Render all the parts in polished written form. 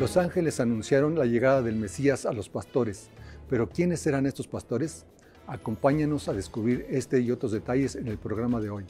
Los ángeles anunciaron la llegada del Mesías a los pastores, pero ¿quiénes serán estos pastores? Acompáñanos a descubrir este y otros detalles en el programa de hoy.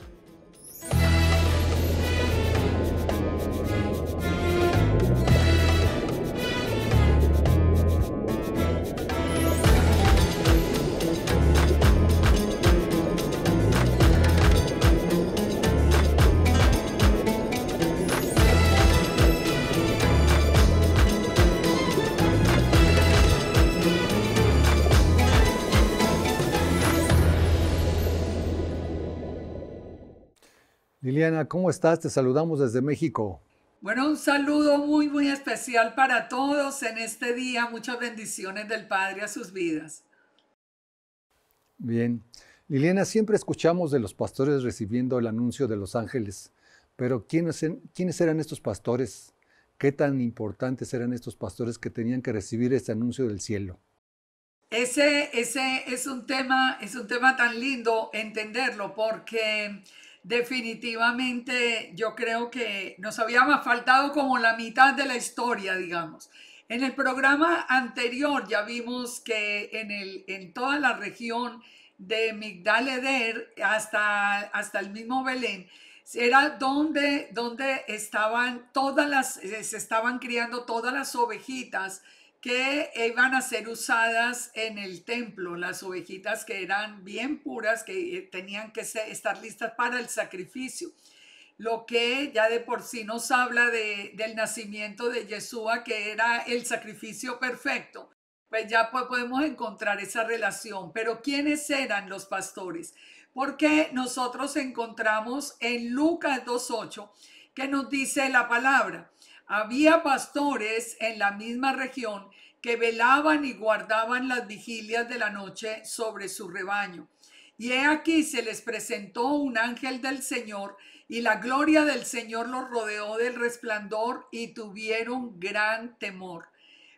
Liliana, ¿cómo estás? Te saludamos desde México. Bueno, un saludo muy especial para todos en este día. Muchas bendiciones del Padre a sus vidas. Bien. Liliana, siempre escuchamos de los pastores recibiendo el anuncio de los ángeles, pero ¿quiénes eran estos pastores? ¿Qué tan importantes eran estos pastores que tenían que recibir este anuncio del cielo? Ese es un tema tan lindo entenderlo porque definitivamente yo creo que nos había faltado como la mitad de la historia, digamos. En el programa anterior ya vimos que en toda la región de Migdal Eder hasta el mismo Belén era donde estaban se estaban criando todas las ovejitas que iban a ser usadas en el templo, las ovejitas que eran bien puras, que tenían que estar listas para el sacrificio. Lo que ya de por sí nos habla del nacimiento de Yeshua, que era el sacrificio perfecto. Pues ya podemos encontrar esa relación. Pero ¿quiénes eran los pastores? Porque nosotros encontramos en Lucas 2:8 que nos dice la palabra: había pastores en la misma región que velaban y guardaban las vigilias de la noche sobre su rebaño. Y he aquí se les presentó un ángel del Señor, y la gloria del Señor los rodeó del resplandor, y tuvieron gran temor.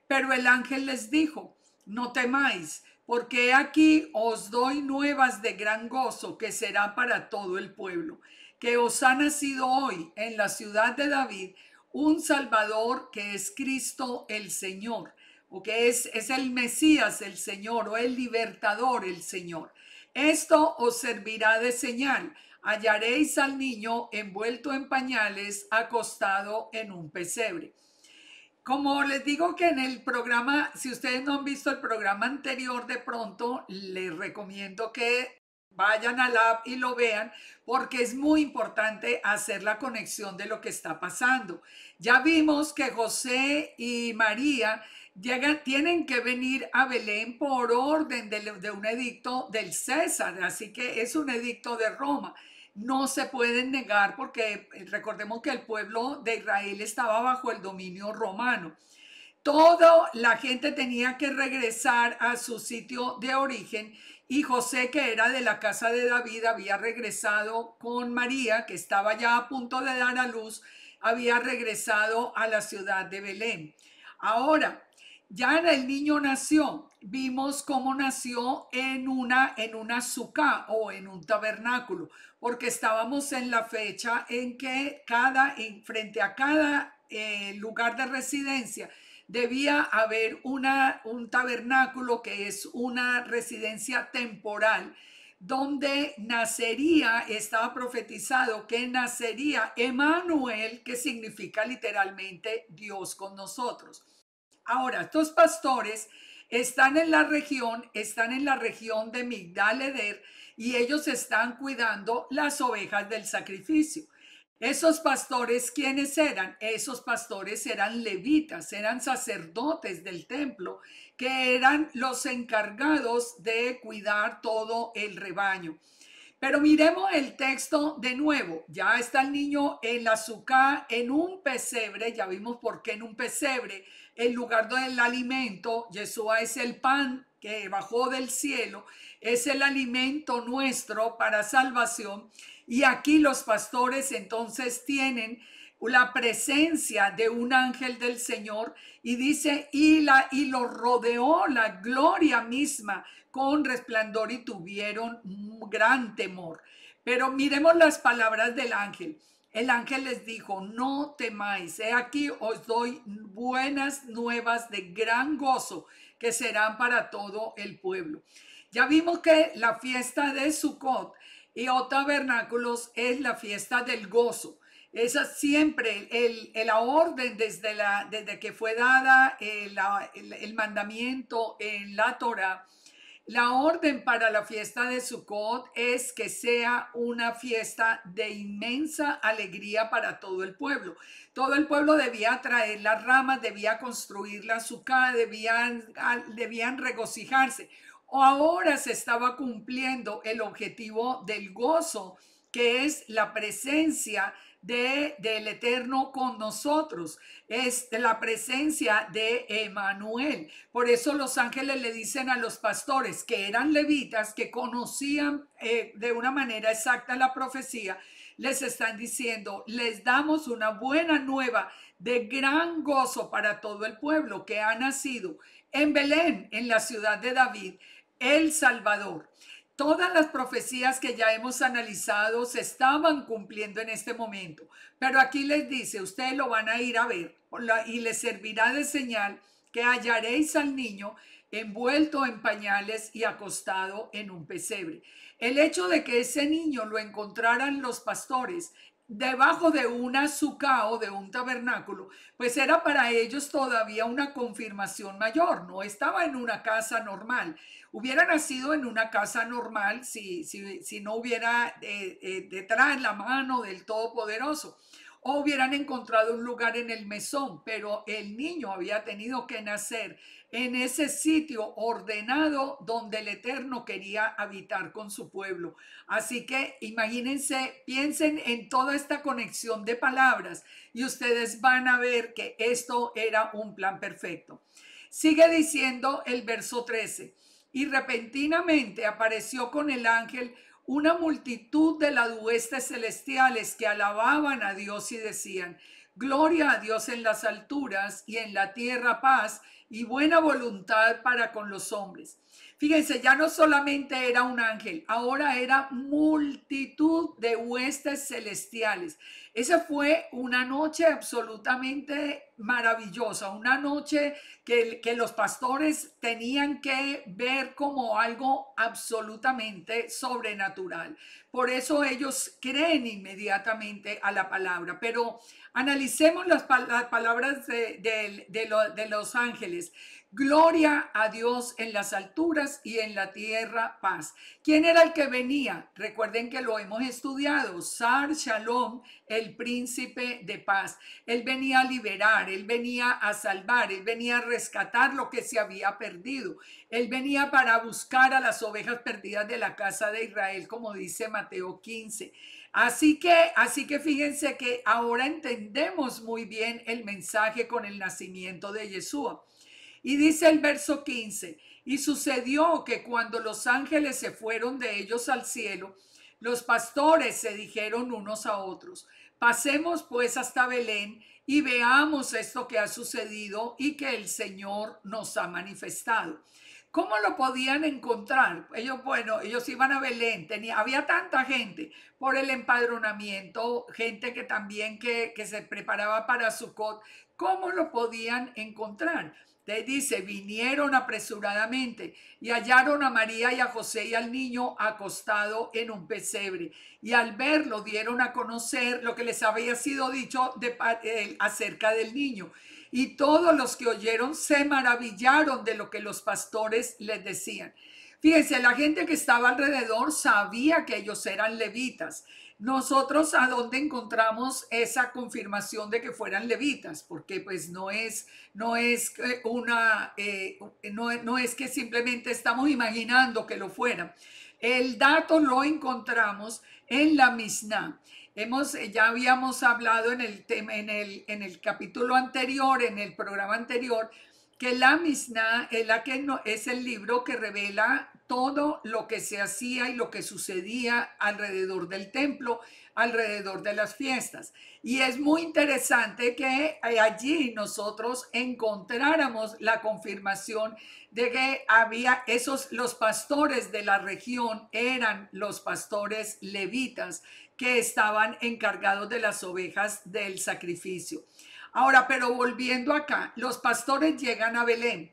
Pero el ángel les dijo: no temáis, porque he aquí os doy nuevas de gran gozo, que será para todo el pueblo, que os ha nacido hoy en la ciudad de David un Salvador, que es Cristo el Señor, o que es el Mesías el Señor, o el libertador el Señor. Esto os servirá de señal: hallaréis al niño envuelto en pañales, acostado en un pesebre. Como les digo que en el programa, si ustedes no han visto el programa anterior, de pronto les recomiendo que vayan al app y lo vean, porque es muy importante hacer la conexión de lo que está pasando. Ya vimos que José y María tienen que venir a Belén por orden de un edicto del César, así que es un edicto de Roma. No se pueden negar porque recordemos que el pueblo de Israel estaba bajo el dominio romano. Toda la gente tenía que regresar a su sitio de origen, y José, que era de la casa de David, había regresado con María, que estaba ya a punto de dar a luz, había regresado a la ciudad de Belén. Ahora, ya el niño nació. Vimos cómo nació en una sucá o en un tabernáculo, porque estábamos en la fecha en que frente a cada lugar de residencia debía haber un tabernáculo, que es una residencia temporal, donde nacería, estaba profetizado que nacería Emanuel, que significa literalmente Dios con nosotros. Ahora, estos pastores están en la región de Migdal Eder, y ellos están cuidando las ovejas del sacrificio. Esos pastores, ¿quiénes eran? Esos pastores eran levitas, eran sacerdotes del templo, que eran los encargados de cuidar todo el rebaño. Pero miremos el texto de nuevo. Ya está el niño en la azúcar, en un pesebre. Ya vimos por qué en un pesebre, en lugar del alimento. Yeshua es el pan que bajó del cielo, es el alimento nuestro para salvación. Y aquí los pastores entonces tienen la presencia de un ángel del Señor, y dice, y lo rodeó la gloria misma con resplandor, y tuvieron un gran temor. Pero miremos las palabras del ángel. el ángel les dijo: no temáis, he aquí os doy buenas nuevas de gran gozo que serán para todo el pueblo. Ya vimos que la fiesta de Sukkot y o tabernáculos es la fiesta del gozo. Esa siempre la orden desde que fue dada el mandamiento en la Torah. La orden para la fiesta de Sukkot es que sea una fiesta de inmensa alegría para todo el pueblo. Todo el pueblo debía traer las ramas, debía construir la sukkah, debían regocijarse. O ahora se estaba cumpliendo el objetivo del gozo, que es la presencia del Eterno con nosotros, es la presencia de Emanuel. Por eso los ángeles le dicen a los pastores que eran levitas, que conocían de una manera exacta la profecía, les están diciendo: les damos una buena nueva de gran gozo para todo el pueblo, que ha nacido en Belén, en la ciudad de David, el Salvador. Todas las profecías que ya hemos analizado se estaban cumpliendo en este momento, pero aquí les dice: ustedes lo van a ir a ver y les servirá de señal que hallaréis al niño envuelto en pañales y acostado en un pesebre. El hecho de que ese niño lo encontraran los pastores debajo de una sukkah o de un tabernáculo, pues era para ellos todavía una confirmación mayor. No estaba en una casa normal. Hubiera nacido en una casa normal si no hubiera detrás la mano del Todopoderoso, o hubieran encontrado un lugar en el mesón, pero el niño había tenido que nacer en ese sitio ordenado donde el Eterno quería habitar con su pueblo. Así que imagínense, piensen en toda esta conexión de palabras y ustedes van a ver que esto era un plan perfecto. Sigue diciendo el verso 13: y repentinamente apareció con el ángel una multitud de las huestes celestiales que alababan a Dios y decían: gloria a Dios en las alturas y en la tierra paz y buena voluntad para con los hombres. Fíjense, ya no solamente era un ángel, ahora era multitud de huestes celestiales. Esa fue una noche absolutamente maravillosa, una noche que los pastores tenían que ver como algo absolutamente sobrenatural. Por eso ellos creen inmediatamente a la palabra. Pero analicemos las palabras de los ángeles. Gloria a Dios en las alturas y en la tierra paz. ¿Quién era el que venía? Recuerden que lo hemos estudiado. Sar Shalom, el príncipe de paz. Él venía a liberar, él venía a salvar, él venía a rescatar lo que se había perdido. Él venía para buscar a las ovejas perdidas de la casa de Israel, como dice Mateo 15. Así que fíjense que ahora entendemos muy bien el mensaje con el nacimiento de Yeshua. Y dice el verso 15: y sucedió que cuando los ángeles se fueron de ellos al cielo, los pastores se dijeron unos a otros: pasemos pues hasta Belén y veamos esto que ha sucedido y que el Señor nos ha manifestado. ¿Cómo lo podían encontrar? Ellos iban a Belén, había tanta gente por el empadronamiento, gente que también que se preparaba para Sukkot. ¿Cómo lo podían encontrar? Te dice: vinieron apresuradamente y hallaron a María y a José y al niño acostado en un pesebre. Y al verlo dieron a conocer lo que les había sido dicho acerca del niño. Y todos los que oyeron se maravillaron de lo que los pastores les decían. Fíjense, la gente que estaba alrededor sabía que ellos eran levitas. Nosotros, ¿a dónde encontramos esa confirmación de que fueran levitas? Porque pues no es que simplemente estamos imaginando que lo fueran. El dato lo encontramos en la Mishnah. Ya habíamos hablado en el capítulo anterior, en el programa anterior, que la Mishnah es el libro que revela todo lo que se hacía y lo que sucedía alrededor del templo, alrededor de las fiestas. Y es muy interesante que allí nosotros encontráramos la confirmación de que los pastores de la región eran los pastores levitas que estaban encargados de las ovejas del sacrificio. Ahora, pero volviendo acá, los pastores llegan a Belén.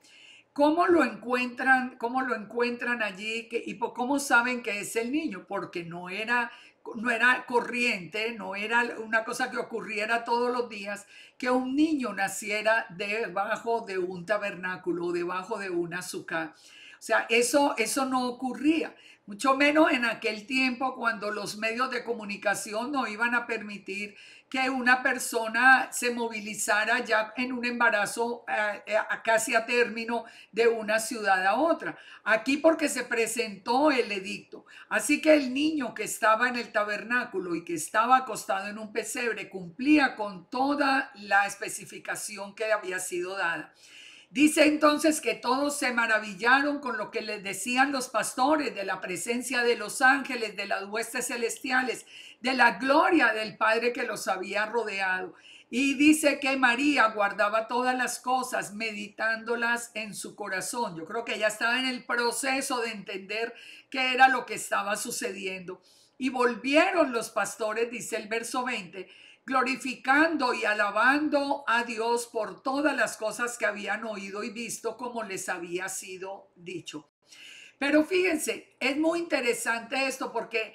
¿Cómo lo encuentran? ¿Cómo lo encuentran allí? ¿Cómo saben que es el niño? Porque no era corriente, no era una cosa que ocurriera todos los días, que un niño naciera debajo de un tabernáculo, debajo de una azúcar. O sea, eso no ocurría, mucho menos en aquel tiempo cuando los medios de comunicación no iban a permitir que una persona se movilizara ya en un embarazo casi a término de una ciudad a otra. Aquí porque se presentó el edicto. Así que el niño que estaba en el tabernáculo y que estaba acostado en un pesebre cumplía con toda la especificación que había sido dada. Dice entonces que todos se maravillaron con lo que les decían los pastores de la presencia de los ángeles, de las huestes celestiales, de la gloria del Padre que los había rodeado. Y dice que María guardaba todas las cosas, meditándolas en su corazón. Yo creo que ella estaba en el proceso de entender qué era lo que estaba sucediendo. Y volvieron los pastores, dice el verso 20, glorificando y alabando a Dios por todas las cosas que habían oído y visto como les había sido dicho. Pero fíjense, es muy interesante esto porque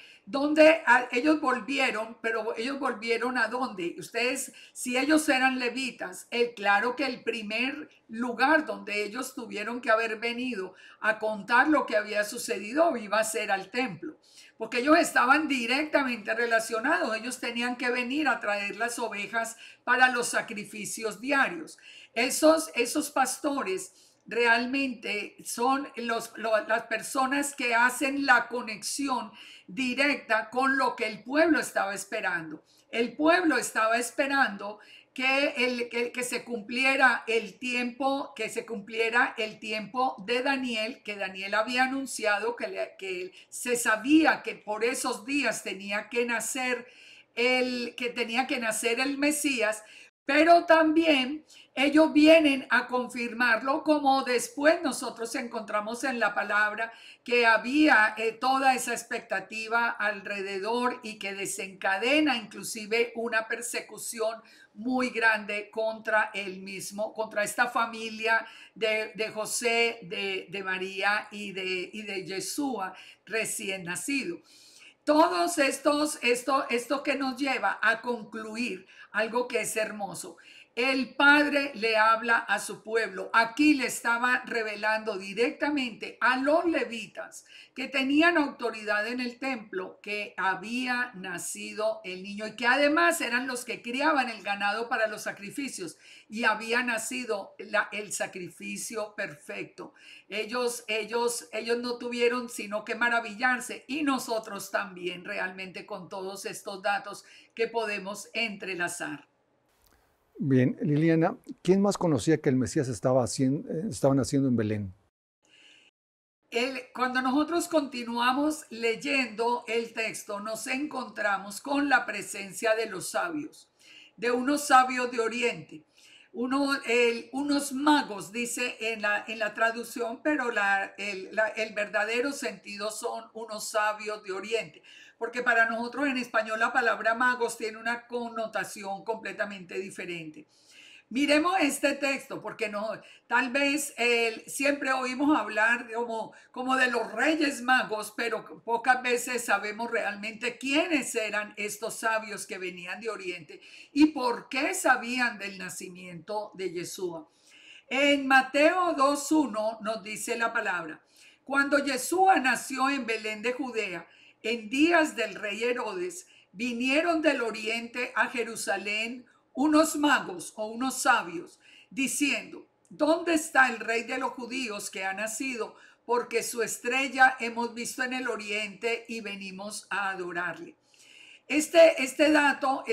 ellos volvieron, pero ellos volvieron a dónde. Ustedes, si ellos eran levitas, claro que el primer lugar donde ellos tuvieron que haber venido a contar lo que había sucedido iba a ser al templo, porque ellos estaban directamente relacionados. Ellos tenían que venir a traer las ovejas para los sacrificios diarios. Esos pastores realmente son las personas que hacen la conexión directa con lo que el pueblo estaba esperando. El pueblo estaba esperando que se cumpliera el tiempo, de Daniel, que Daniel había anunciado que se sabía que por esos días tenía que nacer el Mesías, pero también ellos vienen a confirmarlo, como después nosotros encontramos en la palabra que había toda esa expectativa alrededor y que desencadena inclusive una persecución muy grande contra él mismo, contra esta familia de José, de María y de Yeshua recién nacido. Todos esto que nos lleva a concluir algo que es hermoso. El Padre le habla a su pueblo. Aquí le estaba revelando directamente a los levitas que tenían autoridad en el templo que había nacido el niño y que además eran los que criaban el ganado para los sacrificios y había nacido el sacrificio perfecto. Ellos no tuvieron sino que maravillarse, y nosotros también realmente con todos estos datos que podemos entrelazar. Bien, Liliana, ¿quién más conocía que el Mesías estaba naciendo en Belén? Cuando nosotros continuamos leyendo el texto, nos encontramos con la presencia de los sabios, de unos sabios de Oriente. Unos magos, dice en la traducción, pero el verdadero sentido son unos sabios de Oriente, porque para nosotros en español la palabra magos tiene una connotación completamente diferente. Miremos este texto, porque tal vez siempre oímos hablar como de los reyes magos, pero pocas veces sabemos realmente quiénes eran estos sabios que venían de Oriente y por qué sabían del nacimiento de Yeshua. En Mateo 2:1 nos dice la palabra: cuando Yeshua nació en Belén de Judea, en días del rey Herodes, vinieron del oriente a Jerusalén unos magos o unos sabios, diciendo: ¿dónde está el rey de los judíos que ha nacido? Porque su estrella hemos visto en el oriente y venimos a adorarle. Este dato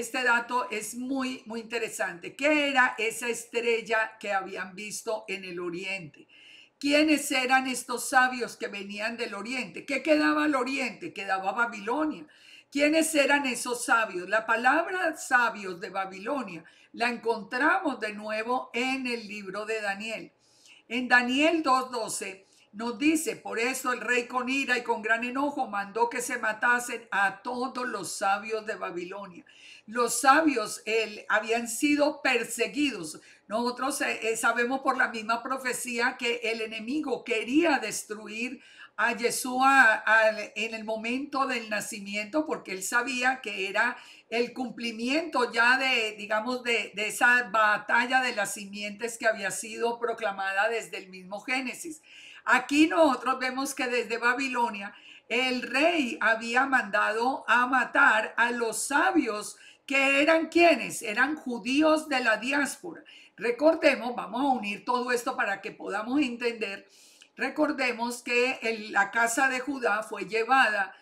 es muy, muy interesante. ¿Qué era esa estrella que habían visto en el oriente? ¿Quiénes eran estos sabios que venían del oriente? ¿Qué quedaba al oriente? Quedaba Babilonia. ¿Quiénes eran esos sabios? La palabra sabios de Babilonia la encontramos de nuevo en el libro de Daniel. En Daniel 2:12 nos dice, por eso el rey con ira y con gran enojo mandó que se matasen a todos los sabios de Babilonia. Los sabios habían sido perseguidos. Nosotros sabemos por la misma profecía que el enemigo quería destruir a Yeshua en el momento del nacimiento, porque él sabía que era el cumplimiento ya digamos, de esa batalla de las simientes que había sido proclamada desde el mismo Génesis. Aquí nosotros vemos que desde Babilonia el rey había mandado a matar a los sabios, que eran quienes eran judíos de la diáspora. Recordemos, vamos a unir todo esto para que podamos entender. Recordemos que la casa de Judá fue llevada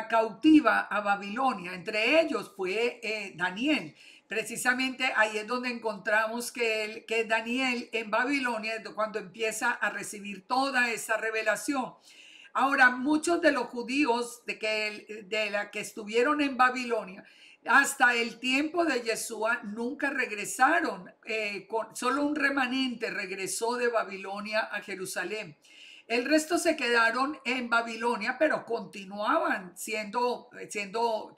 cautiva a Babilonia. Entre ellos fue Daniel. Precisamente ahí es donde encontramos que Daniel en Babilonia es cuando empieza a recibir toda esa revelación. Ahora, muchos de los judíos de la que estuvieron en Babilonia hasta el tiempo de Yeshua nunca regresaron, solo un remanente regresó de Babilonia a Jerusalén. El resto se quedaron en Babilonia, pero continuaban siendo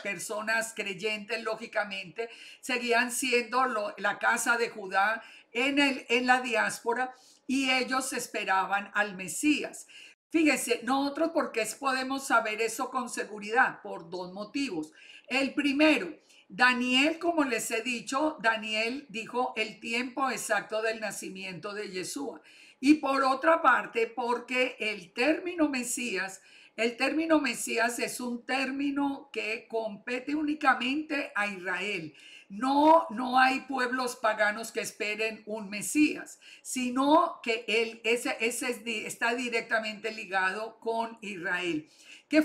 personas creyentes, lógicamente, seguían siendo la casa de Judá en la diáspora, y ellos esperaban al Mesías. Fíjense, nosotros porque podemos saber eso con seguridad por dos motivos. El primero, Daniel, como les he dicho, Daniel dijo el tiempo exacto del nacimiento de Yeshua. Y por otra parte, porque el término Mesías es un término que compete únicamente a Israel. No hay pueblos paganos que esperen un Mesías, sino que ese está directamente ligado con Israel. ¿Qué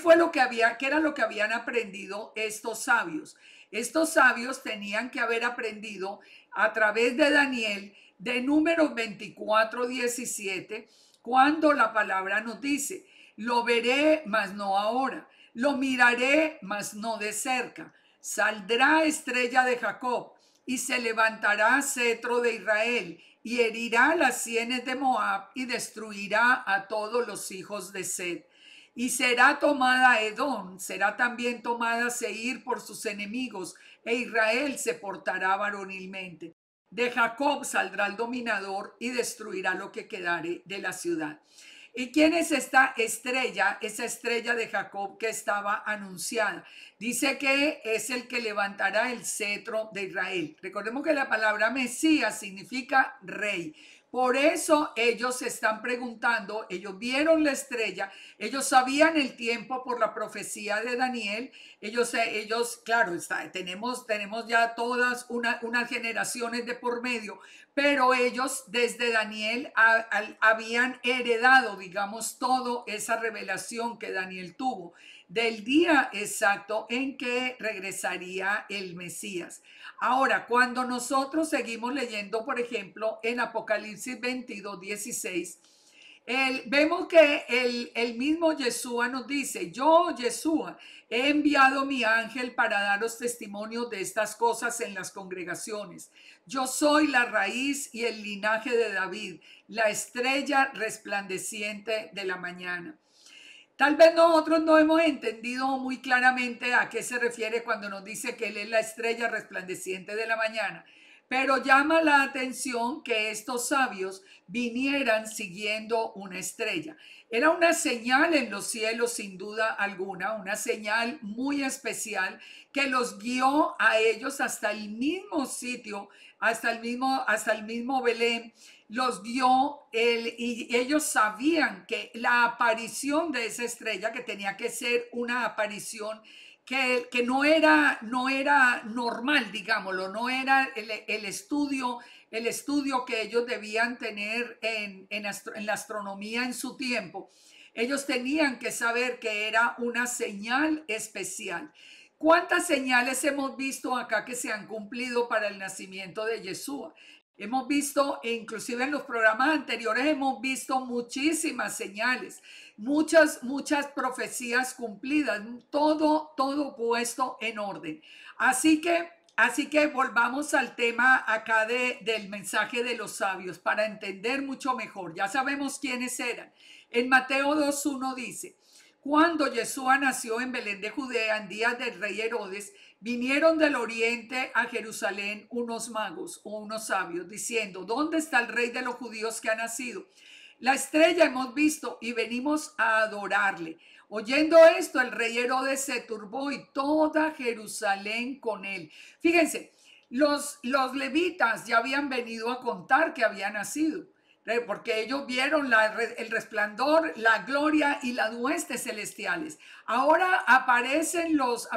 era lo que habían aprendido estos sabios? Estos sabios tenían que haber aprendido a través de Daniel, de Números 24:17, cuando la palabra nos dice, lo veré, mas no ahora, lo miraré, mas no de cerca. Saldrá estrella de Jacob y se levantará cetro de Israel y herirá las sienes de Moab y destruirá a todos los hijos de Sed. Y será tomada Edom, será también tomada Seir por sus enemigos, e Israel se portará varonilmente. De Jacob saldrá el dominador y destruirá lo que quedare de la ciudad. ¿Y quién es esta estrella? Esa estrella de Jacob que estaba anunciada. Dice que es el que levantará el cetro de Israel. Recordemos que la palabra Mesías significa rey. Por eso ellos se están preguntando, ellos vieron la estrella, ellos sabían el tiempo por la profecía de Daniel, ellos claro, tenemos ya todas unas generaciones de por medio, pero ellos desde Daniel habían heredado, digamos, toda esa revelación que Daniel tuvo del día exacto en que regresaría el Mesías. Ahora, cuando nosotros seguimos leyendo, por ejemplo, en Apocalipsis 22:16, vemos que el mismo Yeshua nos dice, yo, Yeshua, he enviado mi ángel para daros testimonio de estas cosas en las congregaciones. Yo soy la raíz y el linaje de David, la estrella resplandeciente de la mañana. Tal vez nosotros no hemos entendido muy claramente a qué se refiere cuando nos dice que Él es la estrella resplandeciente de la mañana, pero llama la atención que estos sabios vinieran siguiendo una estrella. Era una señal en los cielos, sin duda alguna, una señal muy especial que los guió a ellos hasta el mismo sitio, hasta el mismo Belén. Los guió y ellos sabían que la aparición de esa estrella, que tenía que ser una aparición que no era normal, digámoslo, no era el estudio que ellos debían tener en la astronomía en su tiempo. Ellos tenían que saber que era una señal especial. ¿Cuántas señales hemos visto acá que se han cumplido para el nacimiento de Yeshua? Hemos visto, inclusive en los programas anteriores, hemos visto muchísimas señales, muchas profecías cumplidas, todo puesto en orden. Así que volvamos al tema acá del mensaje de los sabios para entender mucho mejor. Ya sabemos quiénes eran. En Mateo 2:1 dice: cuando Yeshua nació en Belén de Judea en días del rey Herodes, vinieron del oriente a Jerusalén unos magos o unos sabios, diciendo: ¿dónde está el rey de los judíos que ha nacido? La estrella hemos visto y venimos a adorarle. Oyendo esto, el rey Herodes se turbó y toda Jerusalén con él. Fíjense, los levitas ya habían venido a contar que había nacido, porque ellos vieron el resplandor, la gloria y las huestes celestiales. Ahora aparecen los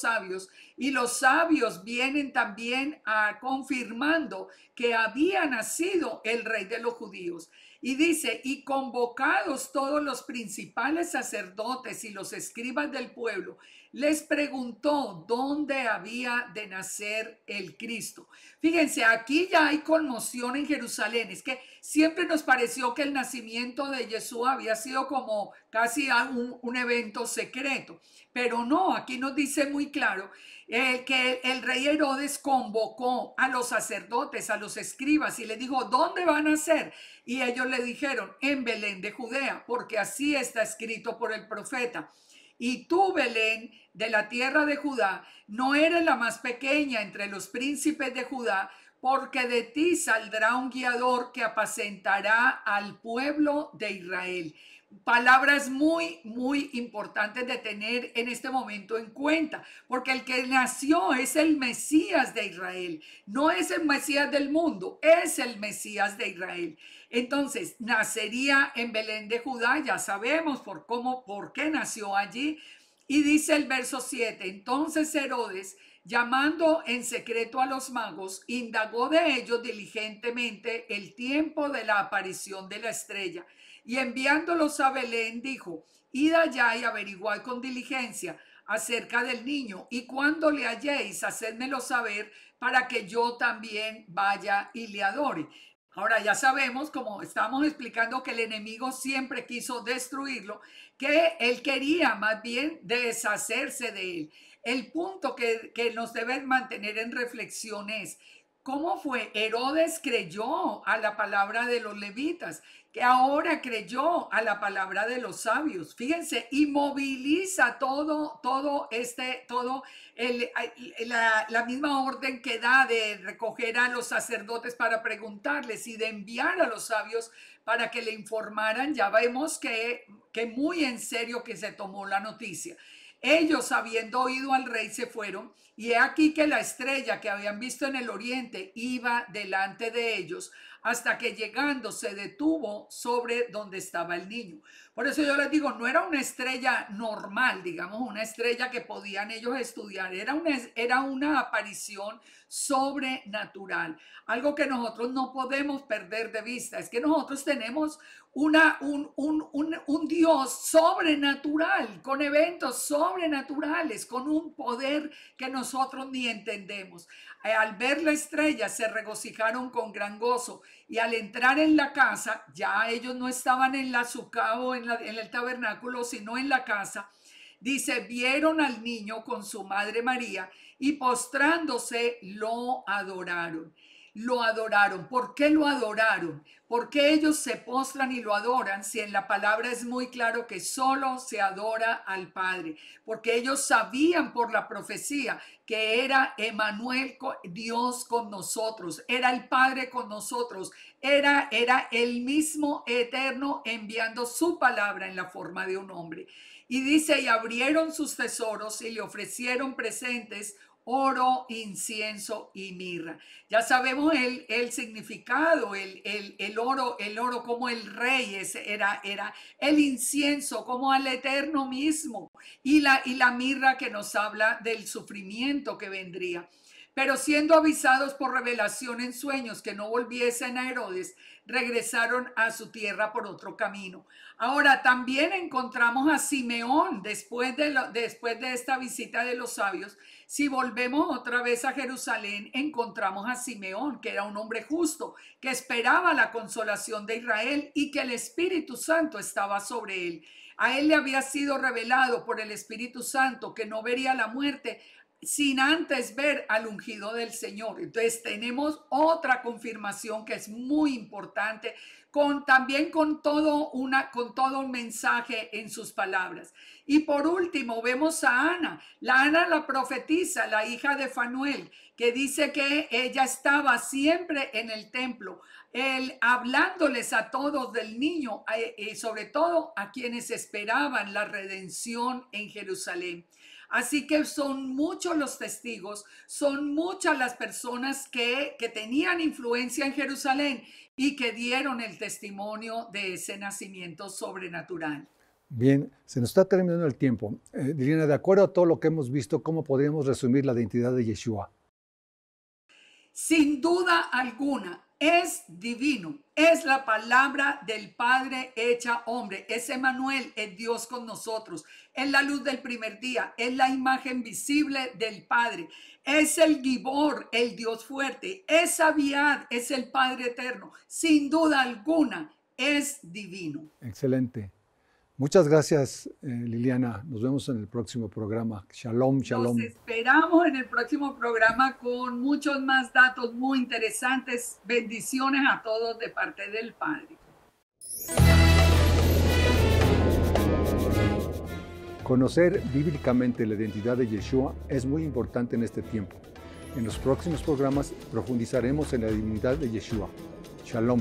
sabios, y los sabios vienen también confirmando que había nacido el rey de los judíos. Y dice: y convocados todos los principales sacerdotes y los escribas del pueblo, les preguntó dónde había de nacer el Cristo. Fíjense, aquí ya hay conmoción en Jerusalén. Es que siempre nos pareció que el nacimiento de Jesús había sido como casi un evento secreto, pero no, aquí nos dice muy claro que el rey Herodes convocó a los sacerdotes, a los escribas, y les dijo: ¿dónde van a nacer? Y ellos le dijeron: en Belén de Judea, porque así está escrito por el profeta: y tú, Belén, de la tierra de Judá, no eres la más pequeña entre los príncipes de Judá, porque de ti saldrá un guiador que apacentará al pueblo de Israel. Palabras muy, muy importantes de tener en este momento en cuenta, porque el que nació es el Mesías de Israel, no es el Mesías del mundo, es el Mesías de Israel. Entonces, nacería en Belén de Judá, ya sabemos por qué nació allí. Y dice el verso 7: entonces Herodes, llamando en secreto a los magos, indagó de ellos diligentemente el tiempo de la aparición de la estrella, y enviándolos a Belén dijo: id allá y averiguad con diligencia acerca del niño, y cuando le halléis, hacedmelo saber, para que yo también vaya y le adore. Ahora ya sabemos, como estamos explicando, que el enemigo siempre quiso destruirlo, que él quería más bien deshacerse de él. El punto que nos debe mantener en reflexión es: ¿cómo fue? Herodes creyó a la palabra de los levitas, que ahora creyó a la palabra de los sabios. Fíjense, y moviliza la misma orden que da de recoger a los sacerdotes para preguntarles y de enviar a los sabios para que le informaran. Ya vemos que muy en serio que se tomó la noticia. Ellos, habiendo oído al rey, se fueron, y he aquí que la estrella que habían visto en el oriente iba delante de ellos, hasta que llegando se detuvo sobre donde estaba el niño. Por eso yo les digo, no era una estrella normal, digamos, una estrella que podían ellos estudiar, era una aparición sobrenatural, algo que nosotros no podemos perder de vista. Es que nosotros tenemos un Dios sobrenatural, con eventos sobrenaturales, con un poder que nosotros ni entendemos. Al ver la estrella se regocijaron con gran gozo, y al entrar en la casa, ya ellos no estaban en la suca o en el tabernáculo, sino en la casa. Dice: vieron al niño con su madre María, y postrándose lo adoraron. Lo adoraron. ¿Por qué lo adoraron? ¿Por qué ellos se postran y lo adoran si en la palabra es muy claro que solo se adora al Padre? Porque ellos sabían por la profecía que era Emmanuel, Dios con nosotros, era el Padre con nosotros, era el mismo eterno enviando su palabra en la forma de un hombre. Y dice: y abrieron sus tesoros y le ofrecieron presentes: oro, incienso y mirra. Ya sabemos el significado: el oro como el rey era el incienso como al eterno mismo, y la mirra que nos habla del sufrimiento que vendría. Pero siendo avisados por revelación en sueños que no volviesen a Herodes, regresaron a su tierra por otro camino. Ahora también encontramos a Simeón después de esta visita de los sabios. Si volvemos otra vez a Jerusalén, encontramos a Simeón, que era un hombre justo, que esperaba la consolación de Israel y que el Espíritu Santo estaba sobre él. A él le había sido revelado por el Espíritu Santo que no vería la muerte sin antes ver al ungido del Señor. Entonces tenemos otra confirmación que es muy importante, también con todo un mensaje en sus palabras. Y por último vemos a Ana, la profetisa, la hija de Fanuel, que dice que ella estaba siempre en el templo, hablándoles a todos del niño, sobre todo a quienes esperaban la redención en Jerusalén. Así que son muchos los testigos, son muchas las personas que tenían influencia en Jerusalén y que dieron el testimonio de ese nacimiento sobrenatural. Bien, se nos está terminando el tiempo. Liliana, de acuerdo a todo lo que hemos visto, ¿cómo podríamos resumir la identidad de Yeshua? Sin duda alguna, es divino, es la palabra del Padre hecha hombre, es Emmanuel, es Dios con nosotros, es la luz del primer día, es la imagen visible del Padre, es el Gibor, el Dios fuerte, es Abiad, es el Padre eterno, sin duda alguna, es divino. Excelente. Muchas gracias, Liliana. Nos vemos en el próximo programa. Shalom, shalom. Nos esperamos en el próximo programa con muchos más datos muy interesantes. Bendiciones a todos de parte del Padre. Conocer bíblicamente la identidad de Yeshua es muy importante en este tiempo. En los próximos programas profundizaremos en la divinidad de Yeshua. Shalom.